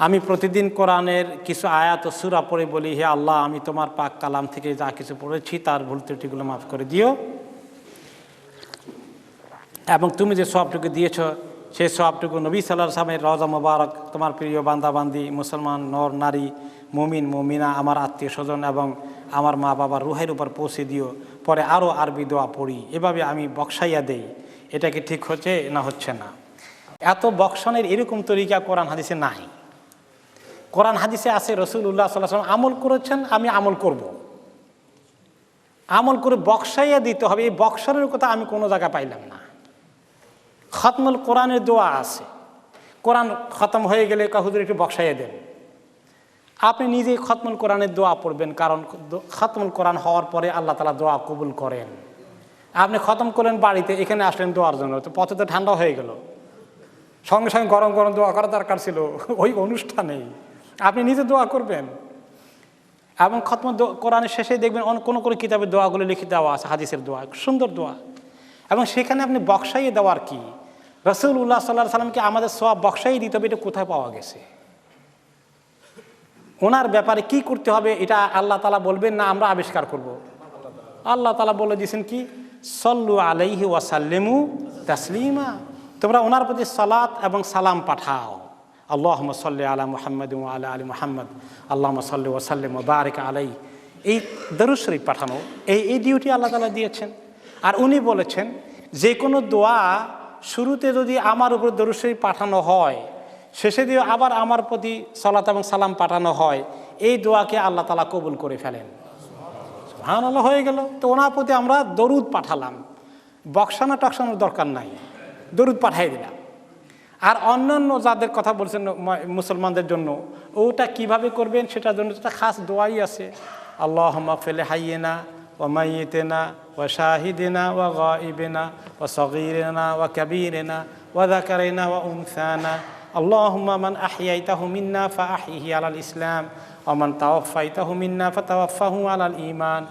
আমি প্রতিদিন কোরআনের কিছু আয়াত ও সূরা পড়ে বলি, হে আল্লাহ, আমি তোমার পাক কালাম থেকে যা কিছু পড়েছি তার ভুল ত্রুটিগুলো মাফ করে দিও, এবং তুমি যে সওয়াবটুকু দিয়েছ সেই সওয়াবটুকু নবী সাল্লাল্লাহু আলাইহি ওয়াসাল্লামের রওজা মোবারক, তোমার প্রিয় বান্দাবান্দি মুসলমান নর নারী মুমিন মুমিনা, আমার আত্মীয় স্বজন এবং আমার মা বাবার রুহের উপর পৌঁছে দিও। পরে আরও আরবি দোয়া পড়ি, এভাবে আমি বক্সাইয়া দেই। এটা কি ঠিক হচ্ছে না হচ্ছে না? এত বক্সানের এরকম তরিকা কোরআন হাদিসে নাই। কোরআন হাদিসে আছে রাসূলুল্লাহ সাল্লাল্লাহু আলাইহি ওয়াসাল্লাম আমল করেছেন, আমি আমল করব, আমল করে বক্সাইয়া দিতে হবে। এই বক্সারের কথা আমি কোনো জায়গায় পাইলাম না। খতমুল কোরআনের দোয়া আছে, কোরআন খতম হয়ে গেলে হুজুর একটু বক্সাইয়া দেন। আপনি নিজেই খতমুল কোরআনের দোয়া পড়বেন, কারণ খতমুল কোরআন হওয়ার পরে আল্লাহ তাআলা দোয়া কবুল করেন। আপনি খতম করলেন বাড়িতে, এখানে আসলেন দোয়ার জন্য, তো পথে তো ঠান্ডা হয়ে গেল, সঙ্গে সঙ্গে গরম গরম দোয়া করা দরকার ছিল ওই অনুষ্ঠানেই। আপনি নিজে দোয়া করবেন। এবং খতম কোরআনের শেষে দেখবেন কোনো কোনো কিতাবের দোয়াগুলো লিখে দেওয়া আছে, হাদিসের দোয়া, সুন্দর দোয়া, এবং সেখানে আপনি বক্সাইয়ে দেওয়ার কি? রাসূলুল্লাহ সাল্লাল্লাহু আলাইহি ওয়াসাল্লামকে আমাদের সওয়াব বক্সাইয়ে দিতে হবে, এটা কোথায় পাওয়া গেছে? ওনার ব্যাপারে কি করতে হবে এটা আল্লাহ তাআলা বলবেন না আমরা আবিষ্কার করব? আল্লাহ তাআলা বলে দিয়েছেন কি, সল্লু আলাইহি ওয়া সাল্লিমু তাসলিমা, তোমরা ওনার প্রতি সালাত এবং সালাম পাঠাও। আল্লাহুম্মা সাল্লি আলা মুহাম্মাদ ওয়া আলা আলি মুহাম্মাদ, আল্লাহুম্মা সাল্লি ওয়া সাল্লিম ওয়া বারিক আলাইহি, এই দরুদ শরীফ পাঠানো, এই ডিউটি আল্লাহ তাআলা দিয়েছেন। আর উনি বলেছেন যে কোনো দোয়া শুরুতে যদি আমার উপর দরুদ শরীফ পাঠানো হয়, শেষে দিয়ে আবার আমার প্রতি সালাত এবং সালাম পাঠানো হয়, এই দোয়াকে আল্লাহ তাআলা কবুল করে ফেলেন। সুবহানাল্লাহ, হয়ে গেল। তো ওনার প্রতি আমরা দরুদ পাঠালাম, বক্সানো টকসানোর দরকার নাই, দরুদ পাঠাই দিলাম। আর অন্যান্য যাদের কথা বলছেন মুসলমানদের জন্য, ওটা কিভাবে করবেন সেটার জন্য একটা খাস দোয়াই আছে। আল্লাহুম্মা গফির লিহাইয়িনা ওয়া মাইয়িতিনা ওয়া শাহিদিনা ওয়া গায়িবিনা ওয়া সগীরিনা ওয়া কাবীরিনা ওয়া যাকারিনা ওয়া উনসানা, আল্লাহুম্মা মান আহইয়াইতাহু মিন্না ফাআহইহি আলাল ইসলাম ওয়া মান তাওয়াফাইতাহু মিন্না ফাতাওয়াফাহু আলাল ঈমান।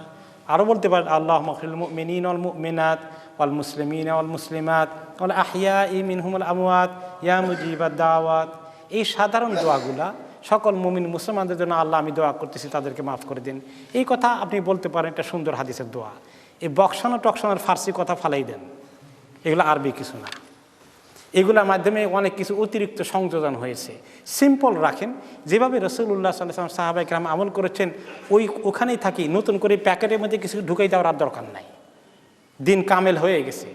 আরও বলতে পারেন আল্লাহুম্মা গফিরিল মুমিনিনা ওয়াল মুমিনাত ওয়াল মুসলিমিনা ওয়াল মুসলিমাত ওয়াল আহইয়াই মিনহুমুল আমওয়াত ইয়া মুজিবাদ দাওয়াত। এই সাধারণ দোয়াগুলা সকল মুমিন মুসলমানদের জন্য, আল্লাহ আমি দোয়া করতেছি তাদেরকে মাফ করে দিন, এই কথা আপনি বলতে পারেন। একটা সুন্দর হাদিসের দোয়া। এই বক্সানো টকসানোর ফার্সি কথা ফালাই দেন, এগুলো আরবি কিছু না। এগুলোর মাধ্যমে অনেক কিছু অতিরিক্ত সংযোজন হয়েছে। সিম্পল রাখেন, যেভাবে রাসূলুল্লাহ সাল্লাল্লাহু আলাইহি ওয়াসাল্লাম সাহাবায়ে কেরাম আমল করেছেন ওখানেই থাকি। নতুন করে প্যাকেটের মধ্যে কিছু ঢুকাই দেওয়ার আর দরকার নাই, দিন কামেল হয়ে গেছে।